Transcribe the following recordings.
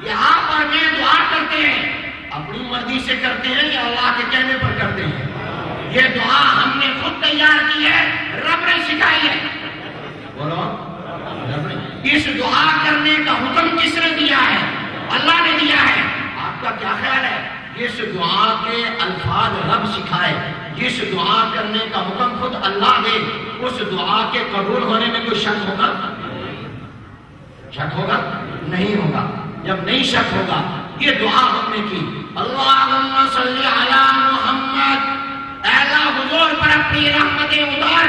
یہ آپ اور میں دعا کرتے ہیں اپنی مرضی سے کرتے ہیں یا اللہ کے کہنے پر کرتے ہیں؟ یہ دعا ہم نے خود تیار کی ہے، رب نے سکھائی ہے. بولو رب نے. اس دعا کرنے کا حکم کس نے دیا ہے؟ اللہ نے دیا ہے. آپ کا کیا خیال ہے؟ جس دعا کے الفاظ رب سکھائے، جس دعا کرنے کا حکم خود اللہ دے، اس دعا کے قبول ہونے میں کوئی شک ہوگا؟ شک ہوگا؟ نہیں ہوگا. جب نہیں شک ہوگا، یہ دعا ہم نے کی، اللہم صلی علی محمد، اے اللہ حضور پر اپنی رحمتیں اتار.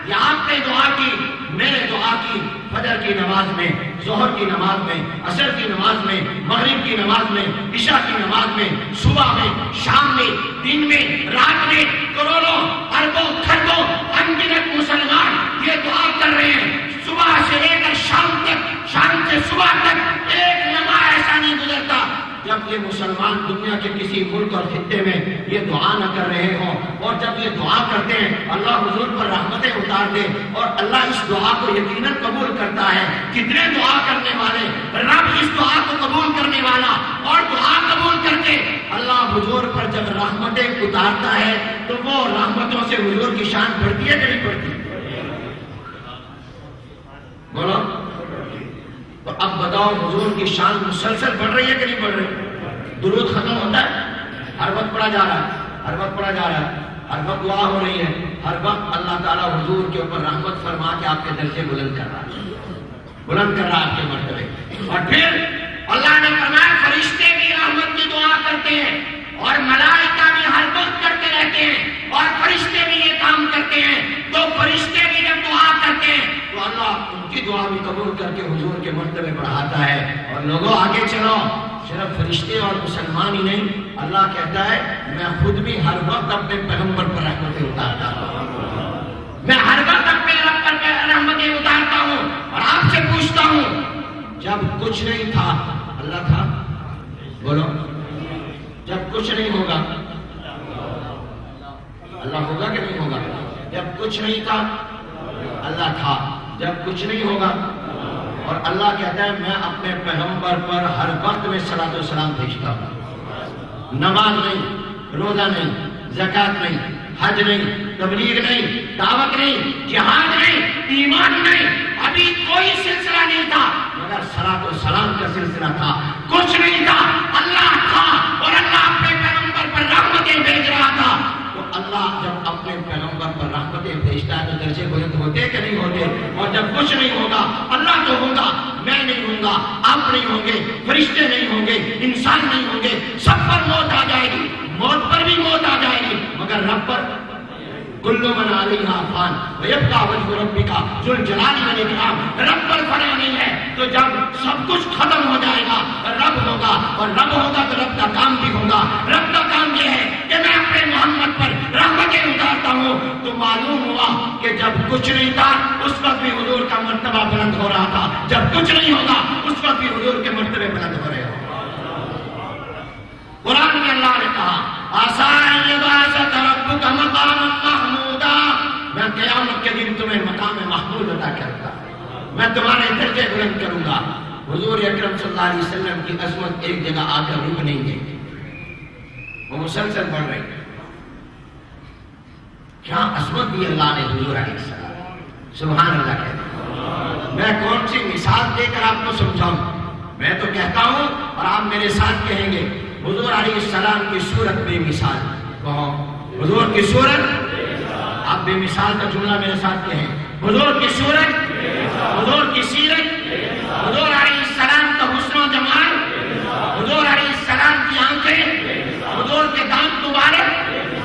یہ آپ نے دعا کی، میں نے دعا کی. فجر کی نماز میں، ظہر کی نماز میں، عصر کی نماز میں، مغرب کی نماز میں، عشاء کی نماز میں، صبح میں، شام میں، دن میں، رات میں، کروڑوں اربوں کھربوں انگنت مسلمان یہ دعا کر رہے ہیں. صبح سے لے کر شام تک، شام سے صبح تک ایک لمحہ ایسا نہیں گزرتا جب یہ مسلمان دنیا کے کسی ملک اور خطے میں یہ دعا نہ کر رہے ہوں. اور جب یہ دعا کرتے ہیں اللہ حضور پر رحمتیں اتار دے، اور اللہ اس دعا کو یقیناً قبول کرتا ہے. کتنے دعا کرنے والے، رب اس دعا کو قبول کرنے والا، اور دعا قبول کر کے اللہ حضور پر جب رحمتیں اتارتا ہے تو وہ رحمتوں سے حضور کی شان بڑھتی ہے کہ نہیں بڑھتی؟ بولو. تو اب بتاؤ حضور کی شان مسلسل بڑھ رہی ہے کہ نہیں بڑھ رہی؟ درود ختم ہوتا ہے، ہر وقت پڑھا جا رہا ہے، ہر وقت پڑھا جا رہا ہے، ہر وقت دعا ہو رہی ہے، ہر وقت اللہ تعالیٰ حضور کے اوپر رحمت فرما کے آپ کے درجے بلند کر رہا ہے، بلند کر رہا ہے آپ کے مرتبے. اور پھر اللہ نے فرمایا فرشتے بھی رحمت کی دعا کرتے ہیں، اور ملائکہ بھی ہر وقت کرتے رہتے ہیں، اور فرشتے بھی یہ کام کرتے ہیں. تو فرشتے بھی جب دعا کرتے ہیں تو اللہ ان کی دعا بھی قبول کر کے حضور کے مرتبے بڑھاتا ہے. اور لوگوں آگے چلو، صرف فرشتے اور مسلمان ہی نہیں، اللہ کہتا ہے میں خود بھی ہر وقت اپنے پیغمبر پر رحمتیں اتارتا ہوں، میں ہر وقت اپنے رب پر رحمتیں اتارتا ہوں. اور آپ سے پوچھتا ہوں، جب کچھ نہیں تھا اللہ تھا؟ بولو. جب کچھ نہیں ہوگا اللہ ہوگا کہ نہیں ہوگا؟ جب کچھ نہیں تھا اللہ تھا. جب کچھ نہیں ہوگا، اور اللہ کہتا ہے میں اپنے پیغمبر پر ہر وقت میں صلاۃ و سلام بھیجتا ہوں. نماز نہیں، روزہ نہیں، زکوٰۃ نہیں، حج نہیں، تبلیغ نہیں، دعوت نہیں، جہاد نہیں، ایمان نہیں، ابھی کوئی سلسلہ نہیں تھا مگر صلاۃ و سلام کا سلسلہ تھا. کچھ نہیں تھا، اللہ تھا، اور اللہ اپنے پیغمبر پر رحمتیں بھیج رہا تھا. تو اللہ جب اپنے پیغمبر پر رحمتیں بھیجتا ہے تو درجے بلند ہوتے کہ نہیں ہوتے؟ اور جب کچھ نہیں ہوگا، اللہ تو ہوگا، میں نہیں ہوں گا، آپ نہیں ہوں گے، فرشتے نہیں ہوں گے، انسان نہیں ہوں گے، سب پر موت آ جائے گی، موت پر بھی موت آ جائے گی، مگر رب پر کل من علیہا فان ویبقی وجہ ربک ذو الجلال والاکرام. رب پر فنا نہیں ہے. تو جب سب کچھ ختم ہو جائے گا رب ہوگا، اور رب ہوگا تو رب کا کام بھی ہوگا. رب کا کام یہ ہے کہ میں اپنے محمد پر رحمتیں اتارتا ہوں. تو معلوم ہوا کہ جب کچھ نہیں تھا اس وقت بھی حضور کا مرتبہ بلند ہو رہا تھا، جب کچھ نہیں ہوگا اس وقت بھی حضور کے مرتبے بلند ہو رہے ہوں. قرآن میں اللہ نے کہا آسان یبعثک ربک مقاما محمودا، میں قیامت کے دن تمہیں مقام محمود عطا کروں گا، میں تمہارے درجے بلند کروں گا. حضور اکرم صلی اللہ علیہ وسلم کی عظمت ایک جگہ آ کر رک نہیں گئی، وہ مسلسل بڑھ رہی ہے. کیا عظمت دی اللہ نے حضور علیہ السلام، سبحان اللہ کہتے ہیں. میں کون سی مثال دے کر آپ کو سمجھاؤں؟ میں تو کہتا ہوں اور آپ میرے ساتھ کہیں گے حضور علیہ السلام کی صورت بے مثال. کہو حضور کی صورت، آپ بے مثال کا جملہ میرے ساتھ کہیں. حضور کی صورت، حضور کی سیرت، حضور علیہ السلام کا حسن و جمال، حضور علیہ السلام کی آنکھیں، حضور کے دانت مبارک،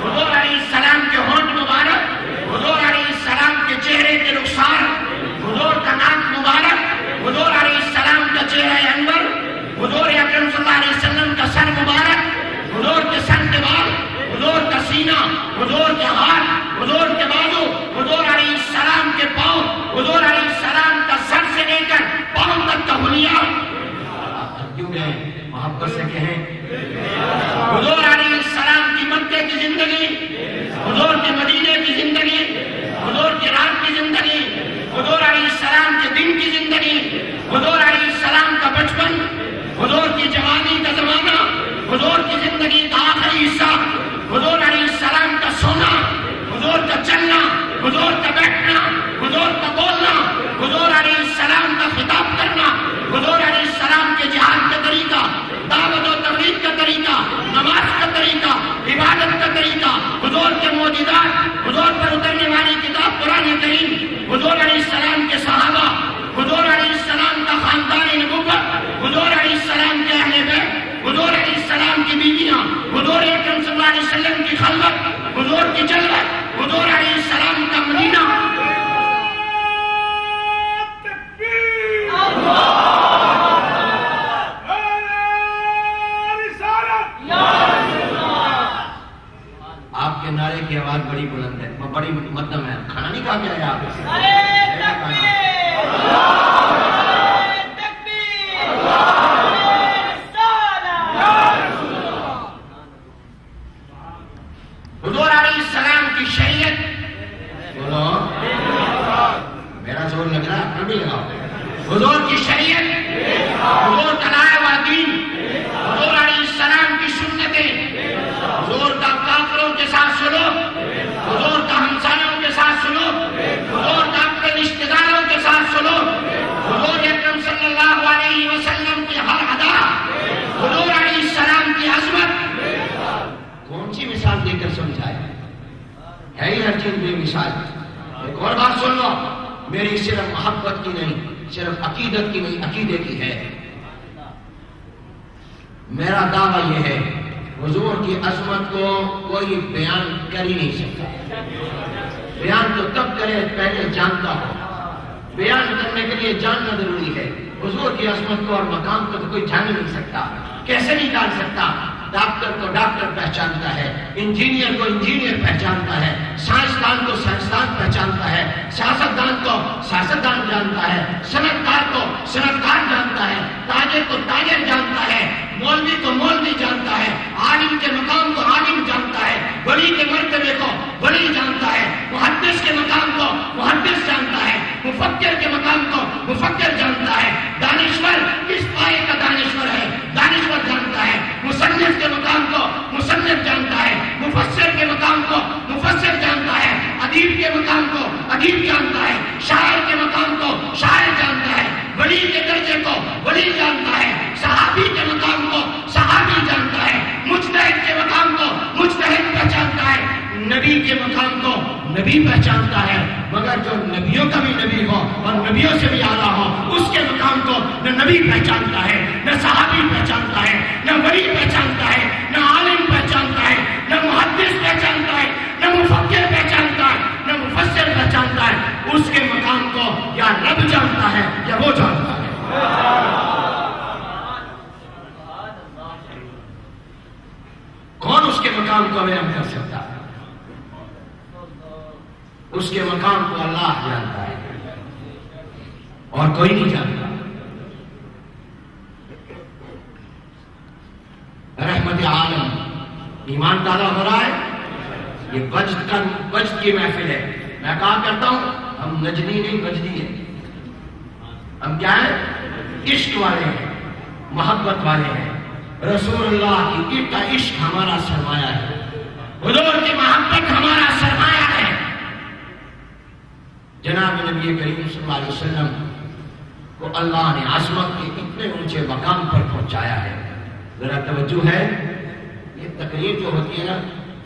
حضور علیہ السلام کے ہونٹ مبارک، حضور علیہ السلام کے چہرے کے رخسار، حضور کا ناک مبارک، حضور علیہ السلام کا چہرہ انور، حضور اکرم صلی اللہ علیہ وسلم کا سر مبارک، حضور کے سر کے بال، حضور کا سینہ، حضور کے ہاتھ، حضور کے بازو، حضور علیہ السلام کے پاؤں، حضور علیہ السلام کا سر سے لے کر پاؤں تک کا حلیہ. آپ کیوں گئے؟ محبت سے کہیں. حضور علیہ السلام کی مکے کی زندگی، حضور کے مدینے کی زندگی، حضور کی رات کی زندگی، حضور علیہ السلام کے دن کی زندگی، حضور علیہ السلام کا بچپن، حضور کی حضور کی جلوت، حضور علیہ السلام کا مدینہ. آپ کے نعرے کی آواز بڑی بلند ہے، بڑی مدم ہے. کھانا نہیں کھا کے آئے آپ؟ حضور علیہ السلام کی شریعت، بولو میرا زور لگ رہا ہے، اپنا بھی لگاؤ. حضور کی شریعت، حضور کا لائے ہوا دین، حضور علیہ السلام کی سنتیں، حضور کا کافروں کے ساتھ سلوک، حضور کا ہمسایوں کے ساتھ سلوک، حضور کا اپنے رشتہ داروں کے ساتھ سلوک، حضور اکرم صلی اللہ علیہ وسلم کی ہر ادا، حضور علیہ السلام کی عظمت. کون سی مثال دے کر سمجھائے؟ ہے ہی ہر چیز بے مثال. ایک اور بات سن لو، میری صرف محبت کی نہیں، صرف عقیدت کی نہیں، عقیدے کی ہے. میرا دعویٰ یہ ہے، حضور کی عظمت کو کوئی بیان کر ہی نہیں سکتا. بیان تو تب کرے پہلے جانتا ہو. بیان کرنے کے لیے جاننا ضروری ہے. حضور کی عظمت کو اور مقام کو تو کوئی جان نہیں سکتا. کیسے نہیں جان سکتا؟ ڈاکٹر کو ڈاکٹر پہچانتا ہے، انجینئر کو انجینئر پہچانتا ہے، سائنسدان کو سائنسدان پہچانتا ہے، سیاستدان کو سیاستدان جانتا ہے، صنعتکار کو صنعتکار جانتا ہے، تاجر کو تاجر جانتا ہے، مولوی کو مولوی جانتا ہے، عالم کے مقام کو عالم جانتا ہے، ولی کے مرتبے کو ولی جانتا ہے، محدث کے مقام کو محدث جانتا ہے، مفکر کے مقام کو مفکر جانتا ہے، دانشور کس پائے کا دانشور ہے دانشور جانتا ہے، مصنف کے مقام کو مصنف جانتا ہے، مفسر کے مقام کو مفسر جانتا ہے، ادیب کے مقام کو ادیب جانتا ہے، شاعر کے مقام کو شاعر جانتا ہے، ولی کے درجے کو ولی جانتا ہے، صحابی کے مقام کو صحابی جانتا ہے، مجتہد کے مقام کو مجتہد پہچانتا ہے، نبی کے مقام کو نبی پہچانتا ہے. مگر جو نبیوں کا بھی نبی ہو اور نبیوں سے بھی اعلیٰ ہو، اس کے مقام کو نہ نبی پہچانتا ہے، نہ صحابی پہچانتا ہے، نہ ولی پہچانتا ہے، نہ عالم پہچانتا ہے، نہ محدث پہچانتا ہے، نہ مفکر پہچانتا ہے، نہ مفسر پہچانتا ہے. اس کے مقام کو یا رب جانتا ہے یا وہ جانتا ہے. کون اس کے مقام کو بیان کر سکتا ہے؟ اس کے مقام کو اللہ جانتا ہے اور کوئی نہیں جانتا. رحمت عالم ایمان تعالیٰ ہو رہا ہے. یہ وجد کی محفل ہے. میں کہا کرتا ہوں ہم نجدی نہیں وجدی ہیں. ہم کیا ہیں؟ عشق والے ہیں، محبت والے ہیں. رسول اللہ کا عشق ہمارا سرمایہ ہے، حضور کی محبت ہمارا سرمایہ ہے. جناب نبی کریم صلی اللہ علیہ وسلم کو اللہ نے عظمت کے اتنے اونچے مقام پر پہنچایا ہے. ذرا توجہ ہے، یہ تقریر جو ہوتی ہے نا،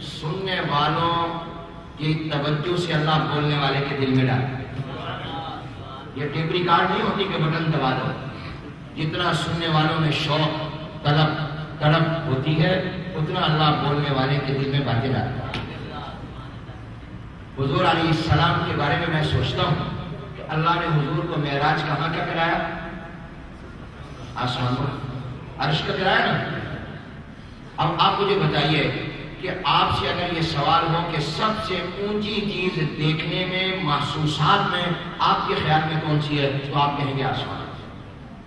سننے والوں کی توجہ سے اللہ بولنے والے کے دل میں ڈالتا ہے. یہ ٹیپ ریکارڈ نہیں ہوتی کہ بٹن دبا دو. جتنا سننے والوں میں شوق تڑپ ہوتی ہے، اتنا اللہ بولنے والے کے دل میں باتیں ڈالتا ہے. حضور علیہ السلام کے بارے میں سوچتا ہوں کہ اللہ نے حضور کو معراج کہاں کا کرایا؟ آسمان کو، عرش کا کرایا نا. اب آپ مجھے بتائیے کہ آپ سے اگر یہ سوال ہو کہ سب سے اونچی چیز دیکھنے میں، محسوسات میں آپ کے خیال میں کون سی ہے، تو آپ کہیں گے آسمان.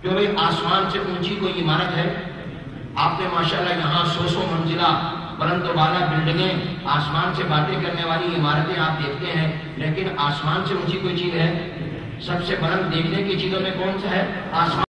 کیوں بھائی آسمان سے اونچی کوئی عمارت ہے؟ آپ نے ماشاءاللہ یہاں 100 منزلہ بلند و بالا بلڈنگیں، آسمان سے باتیں کرنے والی عمارتیں آپ دیکھتے ہیں، لیکن آسمان سے اونچی کوئی چیز ہے؟ سب سے بلند دیکھنے کی چیزوں میں کون سا ہے؟ آسمان.